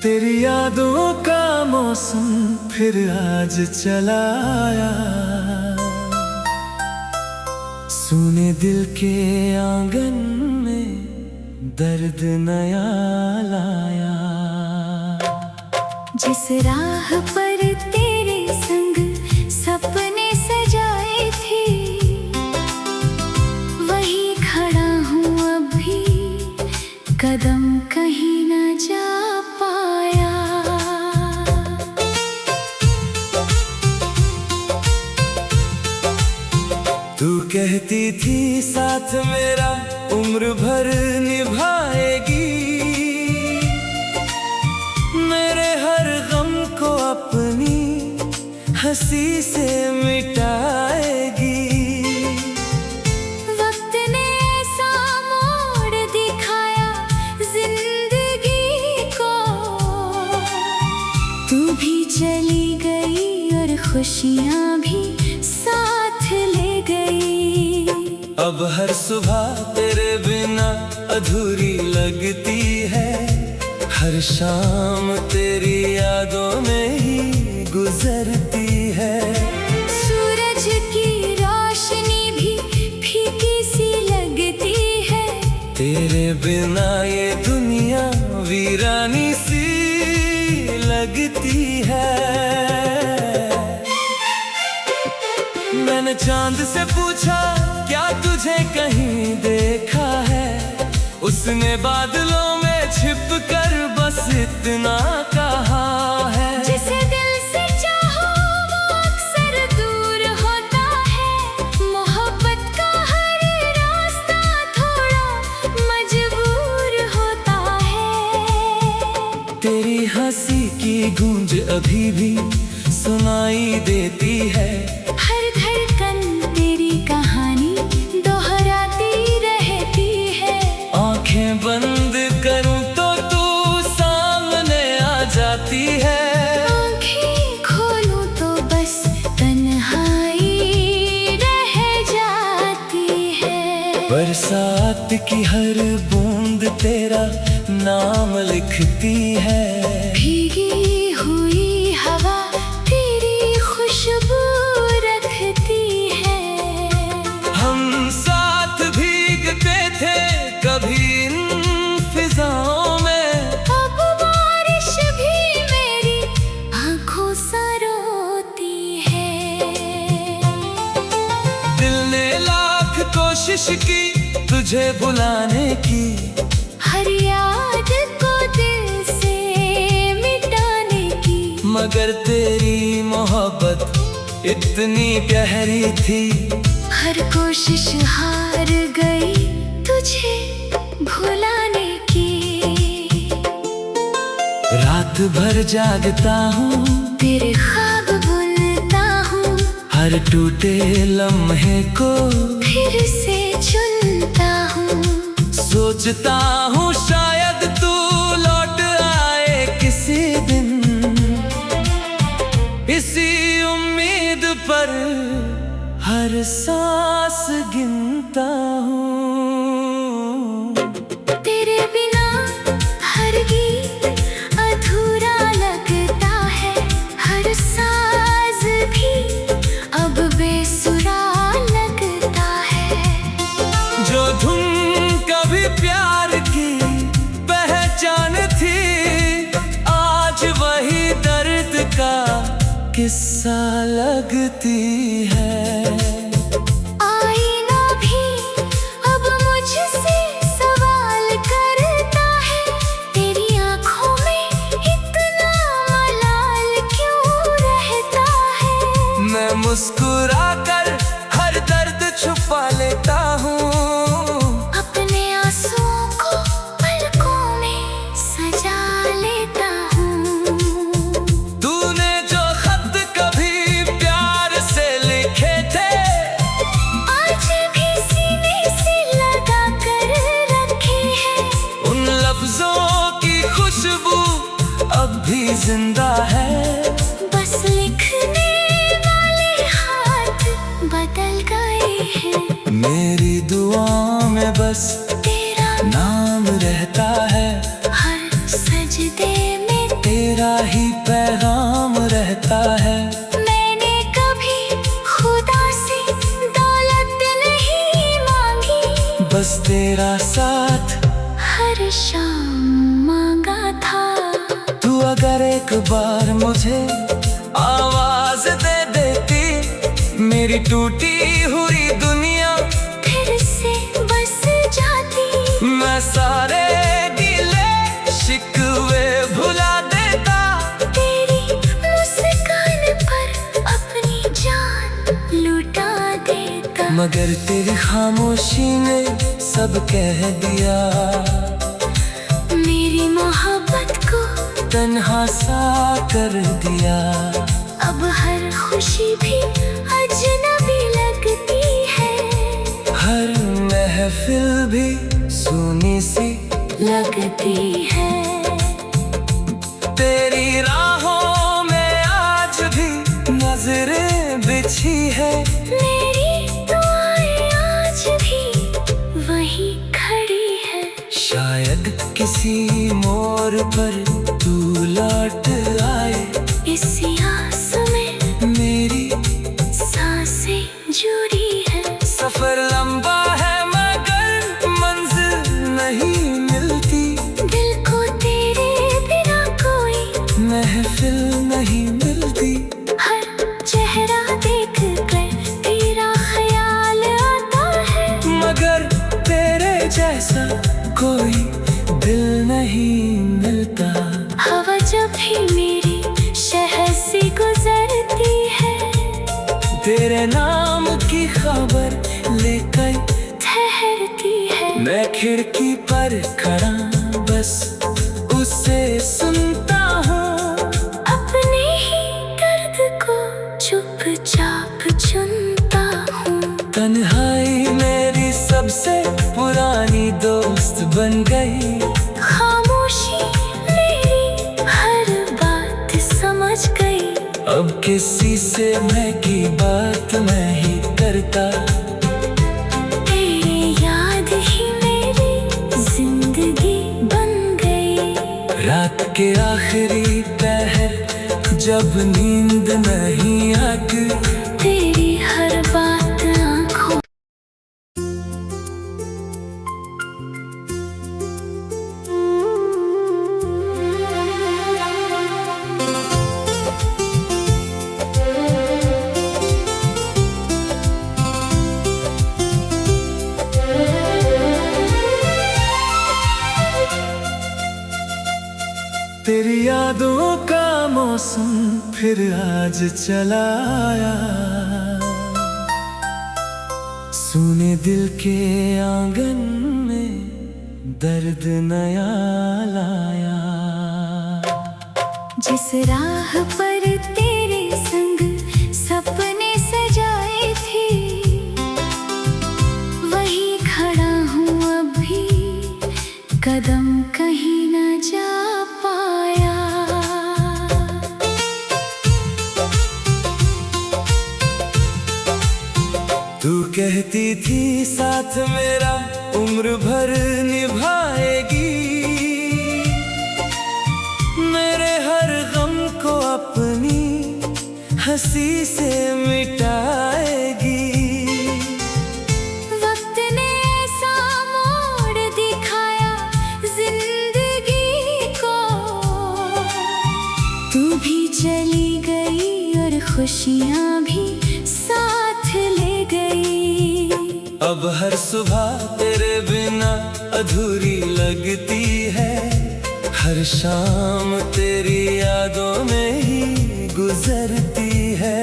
तेरी यादों का मौसम फिर आज चला आया, सुने दिल के आंगन में दर्द नया लाया। जिस राह पर तेरे संग सपने सजाए थे, वही खड़ा हूँ अभी, कदम कहीं न जा पाया। तू कहती थी साथ मेरा उम्र भर निभाएगी, मेरे हर गम को अपनी हंसी से मिटाएगी। वक्त ने ऐसा मोड़ दिखाया जिंदगी को, तू भी चली गई और खुशियाँ भी साथ ले गई। अब हर सुबह तेरे बिना अधूरी लगती है, हर शाम तेरी यादों में ही गुजरती है। सूरज की रोशनी भी फीकी सी लगती है, तेरे बिना ये दुनिया वीरानी सी लगती है। मैंने चांद से पूछा क्या तुझे कहीं देखा है, उसने बादलों में छिप कर बस इतना कहा है। जिसे दिल से चाहो वो अक्सर दूर होता है, मोहब्बत का हर रास्ता थोड़ा मजबूर होता है। तेरी हंसी की गूंज अभी भी सुनाई देती है, हर धड़कन तेरी कहानी दोहराती रहती है। आंखें बंद करूं तो तू सामने आ जाती है, आंखें खोलूं तो बस तन्हाई रह जाती है। बरसात की हर बूंद तेरा नाम लिखती है, भीगी हुई हवा तेरी खुशबू रखती है। हम साथ भीगते थे कभी इन फिजाओं में, अब बारिश भी मेरी आंखों सा रोती है। दिल ने लाख कोशिश की तुझे भुलाने की, हर याद को दिल से मिटाने की, मगर तेरी मोहब्बत इतनी गहरी थी, हर कोशिश हार गई तुझे भुलाने की। रात भर जागता हूँ तेरे ख्वाब बुनता हूँ, हर टूटे लम्हे को फिर से चुनता हूँ। सोचता हूँ शायद तू लौट आए किसी दिन, इसी उम्मीद पर हर सांस गिनता हूँ। तेरे बिना हर गीत अधूरा लगता है, हर साज भी अब बेसुरा लगता है। जो धुन कभी प्यार की पहचान थी, आज वही दर्द का किस्सा लगती है। आईना भी अब मुझसे सवाल करता है, तेरी आंखों में इतना मलाल क्यों रहता है। मैं मुस्कुरा कर हर दर्द छुपा लेता हूँ, अपने आंसुओं को पलकों में सजा लेता हूँ। तूने जो खत कभी प्यार से लिखे थे, आज भी सीने से लगा कर रखे हैं। उन लफ्जों की खुशबू अब भी जिंदा है, बस लिखने वाले हाथ बदल गए हैं। मेरी दुआओं में बस तेरा नाम रहता है, हर सजदे में बस तेरा साथ हर शाम मांगा था। तू अगर एक बार मुझे आवाज दे देती, मेरी टूटी हुई दुनिया फिर से बस जाती। मैं सारे गिले शिकवे भुला देता। तेरी मुस्कान पर अपनी जान लुटा देता। मगर तेरी खामोशी ने सब कह दिया, मेरी मोहब्बत को तन्हा सा कर दिया। अब हर खुशी भी अजनबी लगती है, हर महफिल भी सुनी सी लगती है। तेरी राहों में आज भी नजरें बिछी है। मेरी दुआएं आज भी वहीं खड़ी है। शायद किसी मोड़ पर तू लौट आए, इसी आस में मेरी सांसें जुड़ी है। सफर लंबा है मगर मंजिल नहीं मिलती। दिल को तेरे बिना कोई महफिल नहीं मिलती। हर चेहरा देख कर तेरा ख्याल आता है, मगर तेरे जैसा कोई दिल नहीं मिलता। हवा जब भी मेरी शहर से गुजरती है, तेरे नाम की खबर लेकर ठहरती है। मैं खिड़की पर खड़ा बस उसे सुनता हूँ, अपने ही दर्द को चुपचाप चुनता हूँ। तन्हाई मेरी सबसे पुरानी दोस्त बन गई। खामोशी मेरी हर बात समझ गई। अब किसी से मैं की बात मैं ही करता। तेरी याद ही मेरी जिंदगी बन गई। रात के आखिरी पहर जब नींद नहीं आती, तेरी हर बात आँखों तेरी यादों का मौसम फिर आज चला आया। सुने दिल के आंगन में दर्द नया लाया। जिस राह पर तेरे संग सपने सजाए थे, वहीं खड़ा हूँ अभी, कदम कहीं न जा पाया। तू कहती थी साथ मेरा उम्र भर निभाएगी, मेरे हर गम को अपनी हंसी से मिटाएगी। वक्त ने ऐसा मोड़ दिखाया जिंदगी को, तू भी चली गई और खुशियाँ भी साथ ले गई। अब हर सुबह तेरे बिना अधूरी लगती है, हर शाम तेरी यादों में ही गुजरती है।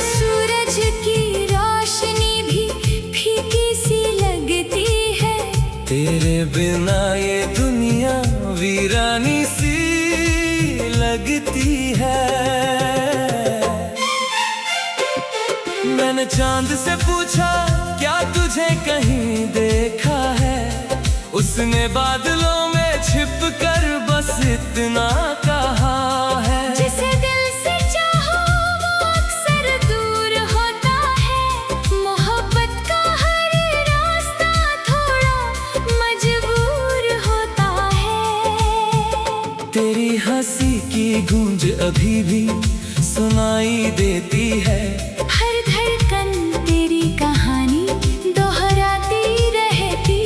सूरज की रोशनी भी फीकी सी लगती है, तेरे बिना ये दुनिया वीरानी सी लगती है। मैंने चांद से पूछा क्या तुझे कहीं देखा है, उसने बादलों में छिप कर बस इतना कहा है। जिसे दिल से चाहो वो अक्सर दूर होता है, मोहब्बत का हर रास्ता थोड़ा मजबूर होता है। तेरी हंसी की गूंज अभी भी सुनाई देती है, हर धड़कन तेरी कहानी दोहराती रहती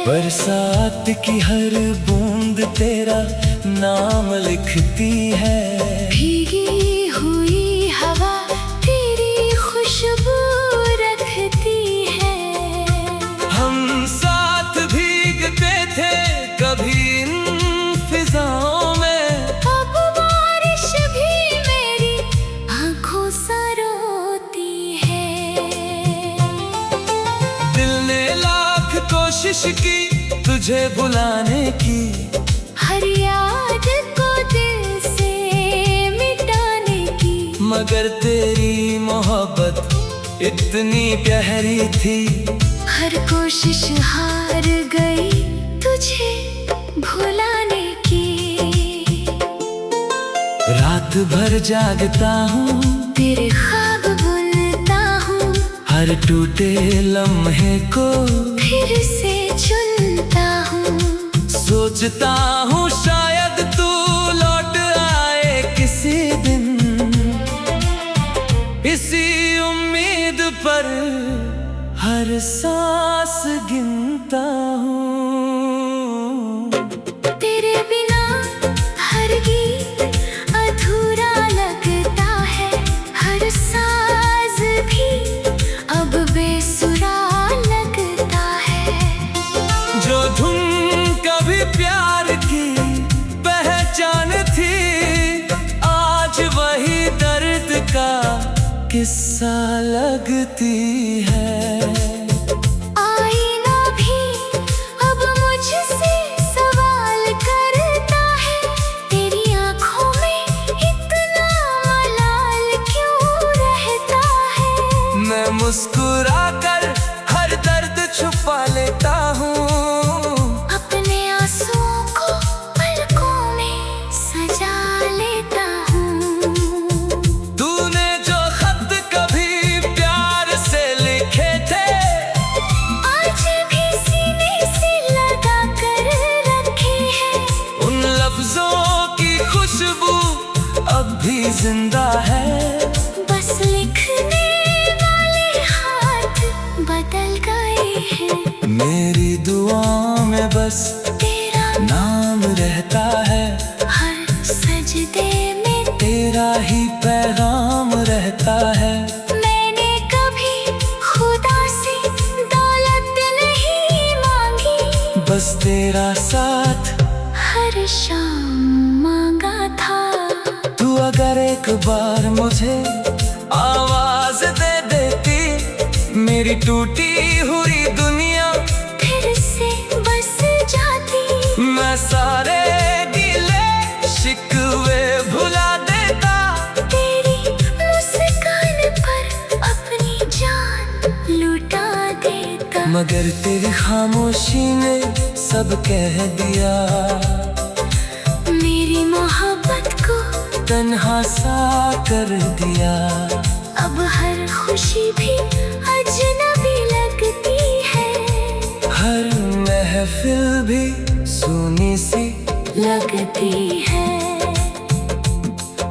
बरसात की हर बूंद तेरा नाम लिखती है। भीगी हुई हवा तेरी खुशबू रखती है। हम साथ भीगते थे कभी इन फिजाओं में, अब बारिश भी मेरी आंखों सा रोती है। दिल ने लाख कोशिश की तुझे बुलाने की, हर याद को दिल से मिटाने की, मगर तेरी मोहब्बत इतनी गहरी थी। हर कोशिश हार गई तुझे भुलाने की। रात भर जागता हूँ तेरे ख्वाब बुनता हूँ, हर टूटे लम्हे को फिर से चुनता हूँ। सोचता हूँ शायद तू लौट आए किसी दिन, इसी उम्मीद पर हर सांस गिनता हूँ। तेरे बिना हर गीत अधूरा लगता है, हर साज भी अब बेसुरा लगता है। जो धुन कभी प्यार की पहचान थी, आज वही दर्द का किस्सा लगती है। आईना भी अब मुझसे सवाल करता है, तेरी आंखों में इतना मलाल क्यों रहता है। मैं मुस्कुरा कर हर दर्द छुपा लेता हूँ, अपने आंसुओं को पलकों में सजा लेता हूँ। तूने जो खत कभी प्यार से लिखे थे, आज भी सीने से लगा कर रखे हैं। उन लफ्जों की खुशबू अब भी जिंदा है। बस लिखने वाले हाथ बदल गए हैं। मेरी दुआओं में बस तेरा नाम रहता है, हर सजदे में तेरा ही पैगाम रहता है। मैंने कभी खुदा से दौलत नहीं मांगी, बस तेरा साथ हर शाम मांगा था। तू अगर एक बार मुझे आवाज दे देती, मेरी टूटी हुई दुनिया फिर से बस जाती। मैं सारे गिले शिकवे भुला देता। तेरी मुस्कान पर अपनी जान लुटा देता। मगर तेरी खामोशी ने सब कह दिया, मेरी मोहब्बत को तन्हा सा कर दिया। अब हर खुशी भी अजनबी लगती है, हर महफिल भी सुनी सी लगती है।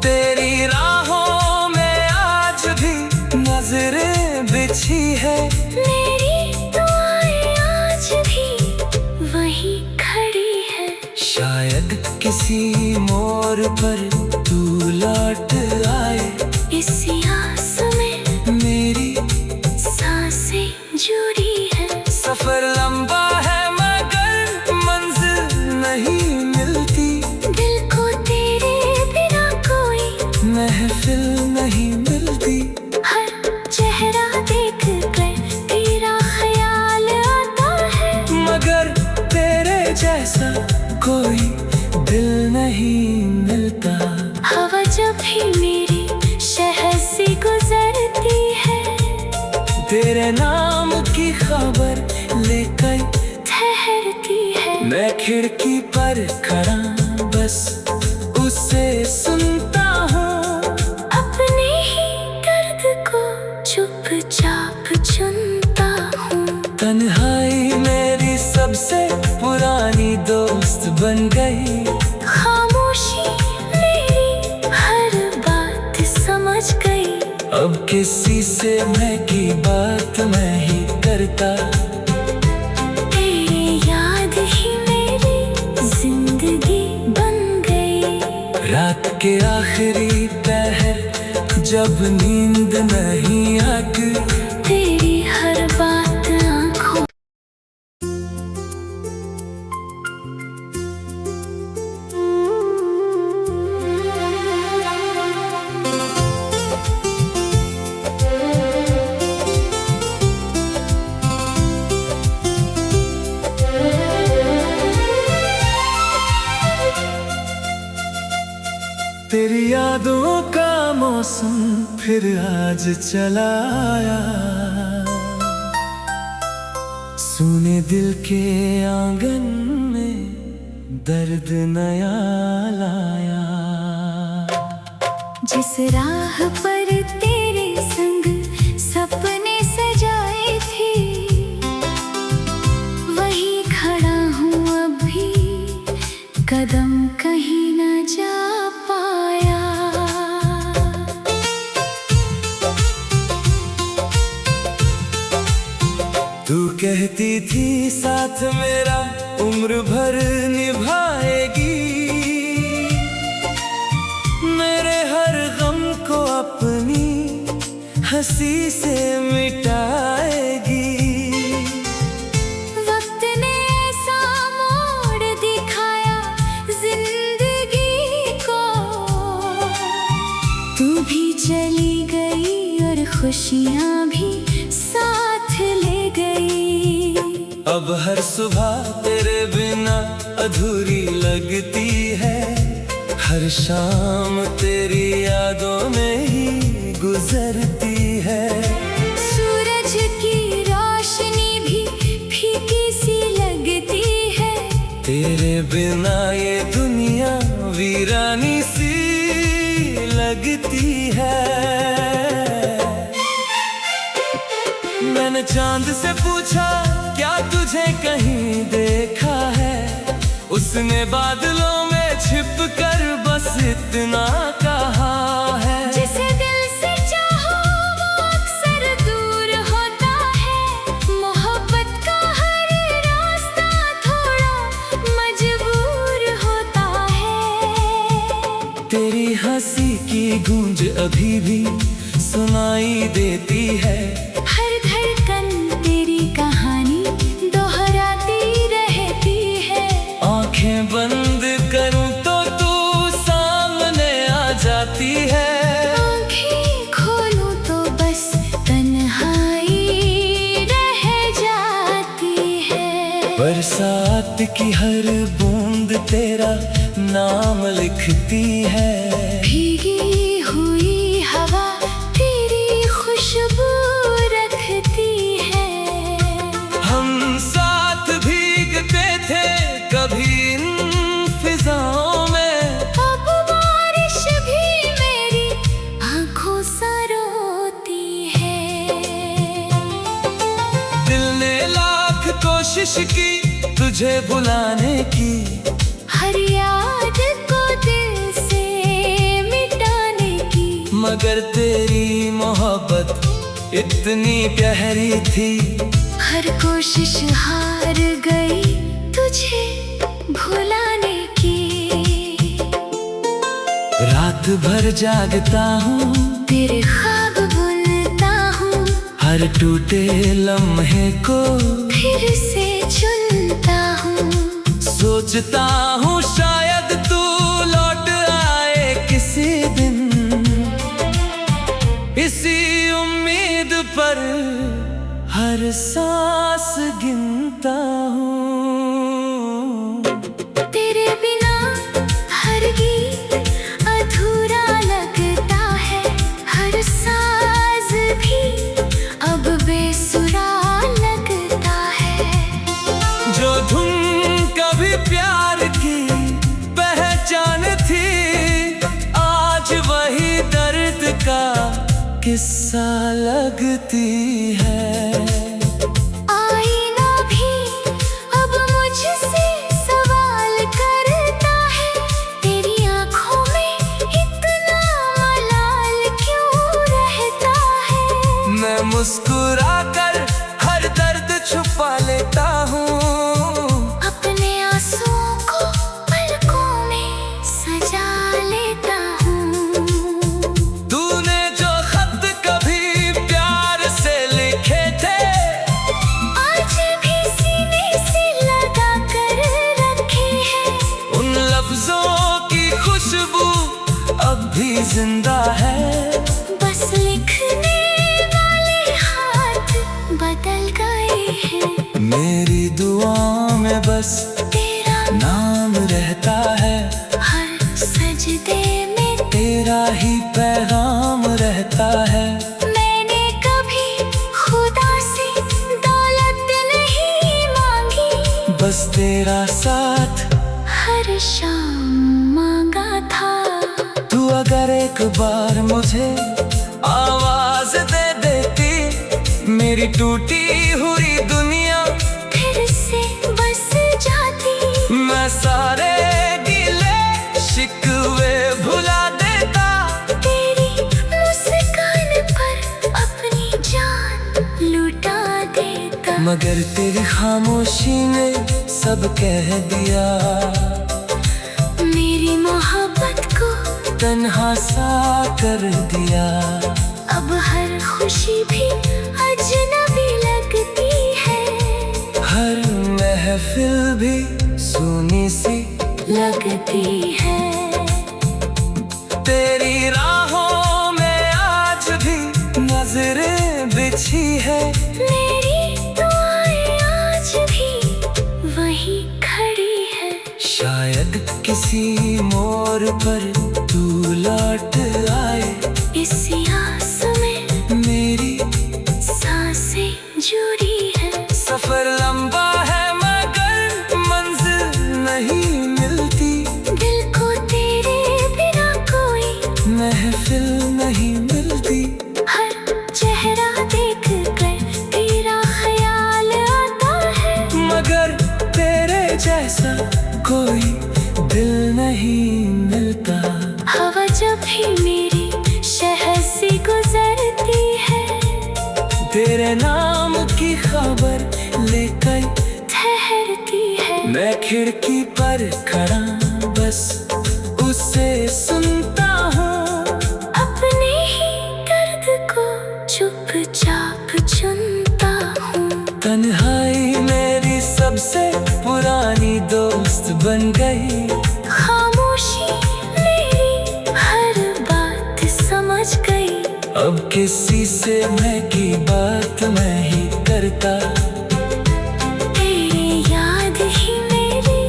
तेरी राहों में आज भी नजरें बिछी है, मेरी दुआएं आज भी वही खड़ी है। शायद किसी मोड़ पर तू लौट आए, इसी आस में मेरी सांसें जुड़ी है। सफर लंबा है मगर मंजिल नहीं मिलती, दिल को तेरे बिना कोई महफिल नहीं मिलती। हर चेहरा देख कर तेरा ख्याल आता है, मगर तेरे जैसा कोई दिल नहीं मिलता। हवा जब भी मेरी शहर से गुजरती है, तेरे नाम की खबर लेकर ठहरती है। मैं खिड़की पर खड़ा बस उसे सुनता हूँ, अपने ही दर्द को चुपचाप चुनता हूँ। तन्हाई मेरी सबसे पुरानी दोस्त बन गई, खामोशी मेरी हर बात समझ गई। अब किसी से मैं की बात मैं ही करता। तेरे याद के आखिरी पहर जब नींद नहीं आती, तेरी हर बात आँखों तेरी यादों का मौसम फिर आज चला आया, सुने दिल के आंगन में दर्द नया लाया। जिस राह पर तेरे संग सपने सजाए थे, वहीं खड़ा हूँ अब भी, कदम कहीं न जा पाया। तू कहती थी साथ मेरा उम्र भर निभाएगी, मेरे हर गम को अपनी हंसी से मिटाएगी। वक्त ने ऐसा मोड़ दिखाया जिंदगी को, तू भी चली गई और खुशियाँ भी साथ ले गई। अब हर सुबह तेरे बिना अधूरी लगती है, हर शाम तेरी यादों में ही गुजरती है। सूरज की रोशनी भी फीकी सी लगती है, तेरे बिना ये दुनिया वीरानी सी लगती है। मैंने चांद से पूछा क्या तुझे कहीं देखा है, उसने बादलों में छिप कर बस इतना कहा है। जिसे दिल से चाहो वो अक्सर दूर होता है, मोहब्बत का हर रास्ता थोड़ा मजबूर होता है। तेरी हंसी की गूंज अभी भी सुनाई देती है, हर धड़कन तेरी कहानी दोहराती रहती है। आंखें बंद करूं तो तू सामने आ जाती है, आंखें खोलूं तो बस तन्हाई रह जाती है। बरसात की हर बूंद तेरा नाम लिखती है, भीगी हुई हवा तेरी खुशबू रखती है। हम साथ भीगते थे कभी इन फिजाओं में, अब बारिश भी मेरी आंखों सा रोती है। दिल ने लाख कोशिश की तुझे बुलाने की, हर याद को दिल से मिटाने की, मगर तेरी मोहब्बत इतनी प्यारी थी, हर कोशिश हार गई तुझे भुलाने की। रात भर जागता हूँ तेरे ख्वाब बुनता हूँ, हर टूटे लम्हे को फिर से चुनता हूँ। सोचता हूँ शायद तू लौट आए किसी दिन, इसी उम्मीद पर हर सांस गिनता हूँ। तेरे बिना हर गीत अधूरा लगता है, हर साज भी अब बेसुरा लगता है। जो धुन कभी प्यार की पहचान थी, आज वही दर्द का किस्सा लगती है। आईना भी अब मुझसे सवाल करता है, तेरी आंखों में इतना मलाल क्यों रहता है। मैं मुस्कुरा कर हर दर्द छुपा लेता हूँ, अपने आंसुओं को पलकों में सजा लेता जिंदा है। बस लिखने वाले हाथ बदल गए हैं। मेरी दुआओं में बस तेरा नाम रहता है। हर सजदे में तेरा ही पैगाम रहता है। मैंने कभी खुदा से दौलत नहीं मांगी, बस तेरा साथ हर शाम मांगा था। तू अगर एक बार मुझे आवाज दे देती, मेरी टूटी हुई दुनिया फिर से बस जाती। मैं सारे गिले शिकवे भुला देता। तेरी मुस्कान पर अपनी जान लुटा देता। मगर तेरी खामोशी ने सब कह दिया। मेरी मोहब्बत को तन्हा सा कर दिया। अब हर खुशी भी अजनबी लगती है। हर महफिल भी सुनी सी लगती है। तेरी राहों में आज भी नजरें बिछी है। मेरी दुआएं आज भी वही खड़ी है। शायद किसी मोड़ पर तू लौट आए। इस आस में मेरी सांसें जुड़ी है। सफर लंबा है मगर मंजिल नहीं मिलती। दिल को तेरे बिना कोई महफिल नहीं मिलती। हर चेहरा देख कर तेरा ख्याल आता है। मगर तेरे जैसा कोई दिल नहीं मिलता। हवा जब भी मेरी शहर से गुजरती है, तेरे नाम की खबर लेकर ठहरती है। मैं खिड़की पर खड़ा बस उसे सुनता हूँ। अपने ही दर्द को चुपचाप चुनता हूँ। तन्हाई मेरी सबसे पुरानी दोस्त बन गई। खामोशी मेरी हर बात समझ गई। अब किसी से मैं की बात मैं ही करता। तेरी याद ही मेरी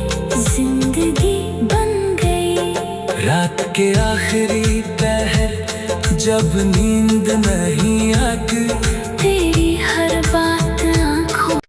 जिंदगी बन गई। रात के आखिरी पहर जब नींद नहीं आती, तेरी हर बात आँखों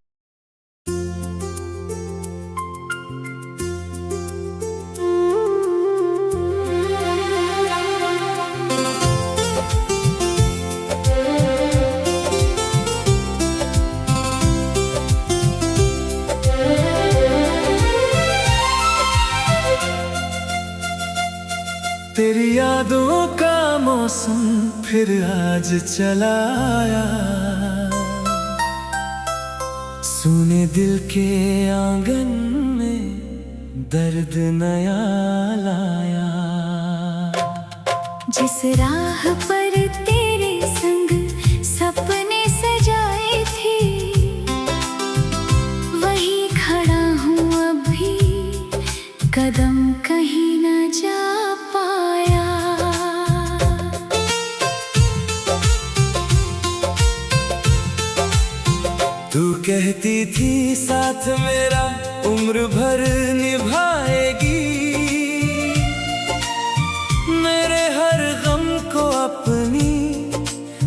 तेरी यादों का मौसम फिर आज चला आया। सुने दिल के आंगन में दर्द नया लाया। जिस राह पर तेरे संग सपने सजाए थे, वही खड़ा हूँ अभी, कदम कहीं न जा पाया। तू कहती थी साथ मेरा उम्र भर निभाएगी। मेरे हर गम को अपनी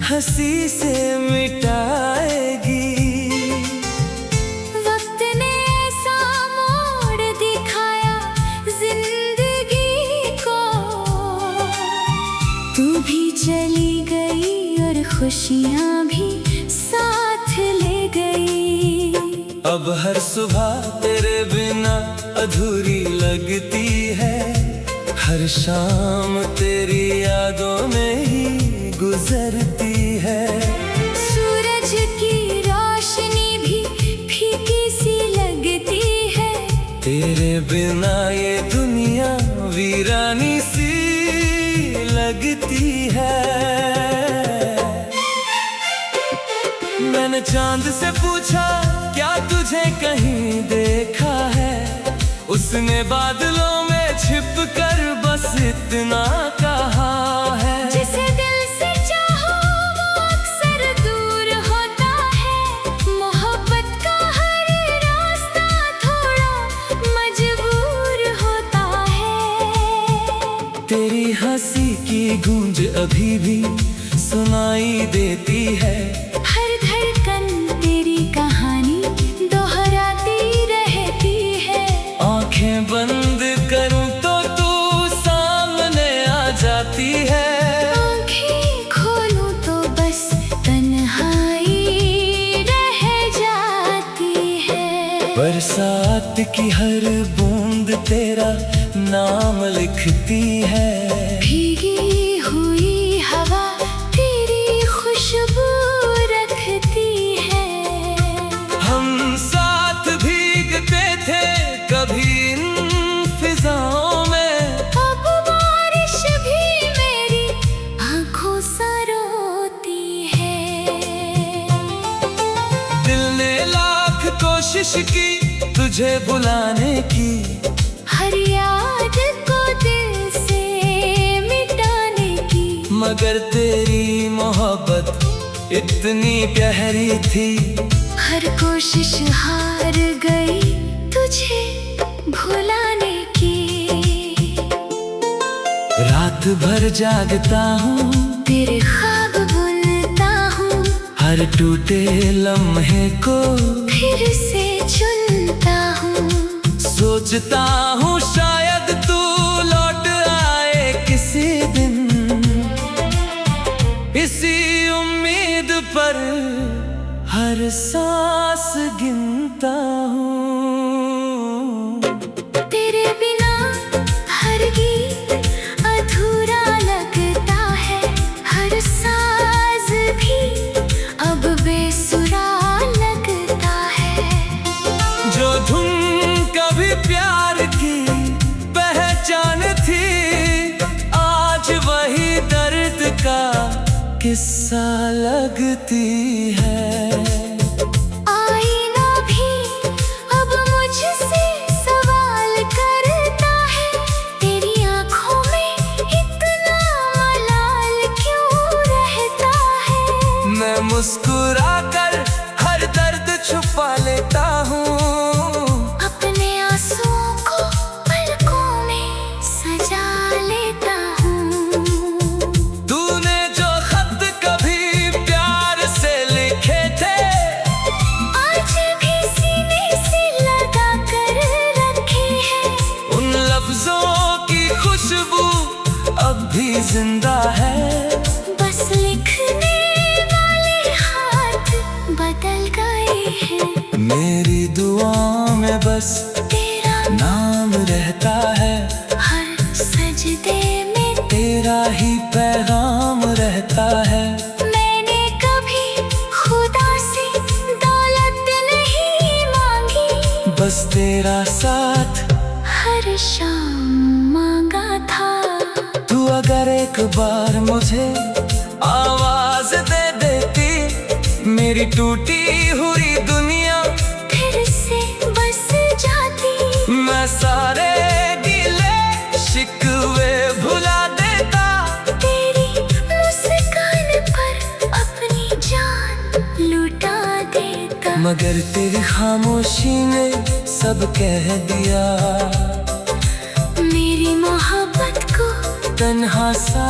हंसी से मिटाएगी। वक्त ने ऐसा मोड़ दिखाया जिंदगी को, तू भी चली गई और खुशियाँ भी साथ ले गई। अब हर सुबह तेरे बिना अधूरी लगती है। हर शाम तेरी यादों में ही गुजरती है। सूरज की रोशनी भी फीकी सी लगती है। तेरे बिना ये दुनिया वीरानी सी लगती है। मैंने चांद से पूछा क्या तुझे कहीं देखा है। उसने बादलों में छिप कर बस इतना कहा है। गूंज अभी भी सुनाई देती है। हर धड़कन तेरी कहानी दोहराती रहती है। आंखें बंद करूं तो तू सामने आ जाती है। आंखें खोलूं तो बस तन्हाई रह जाती है। बरसात की हर बूंद तेरा नाम लिखती है। भीगी हुई हवा तेरी खुशबू रखती है। हम साथ भीगते थे कभी इन फिजाओं में। अब बारिश भी मेरी आंखों सा रोती है। दिल ने लाख कोशिश की तुझे बुलाने की, हर याद को दिल से मिटाने की, मगर तेरी मोहब्बत इतनी प्यारी थी। हर कोशिश हार गई तुझे भुलाने की। रात भर जागता हूँ तेरे ख्वाब बुनता हूँ, हर टूटे लम्हे को फिर से चुनता हूँ। सोचता हूँ शायद तू लौट आए किसी दिन, इसी उम्मीद पर हर सांस गिनता हूँ। तेरे बिना हर गीत अधूरा लगता है। हर साज भी अब बेसुरा लगता है। जो धुन कभी प्यार की पहचान थी, आज वही दर्द का किस्सा लगती है। आईना भी अब मुझसे सवाल करता है। तेरी आंखों में इतना मलाल क्यों रहता है। मैं मुस्कुरा कर हर दर्द छुपा लेता हूँ। अपने आंसुओं को पलकों में सजा लेता हूँ। तूने जो खत कभी प्यार से लिखे थे, आज भी सीने से लगा कर रखे हैं। उन लफ्जों की खुशबू अब भी जिंदा है। बस लिखने वाले हाथ बदल गए हैं। मेरी दुआ में बस तेरा नाम रहता है। हर सजदे में तेरा ही पैगाम रहता है। मैंने कभी खुदा से दौलत नहीं मांगी, बस तेरा साथ हर शाम मांगा था। तू अगर एक बार मुझे आवाज दे देती, मेरी टूटी हुई दुनिया फिर से बस जाती। मैं सारे गिले शिकवे भुला देता। तेरी मुस्कान पर अपनी जान लुटा देता। मगर तेरी खामोशी ने सब कह दिया। मेरी मोहब्बत को तन्हा सा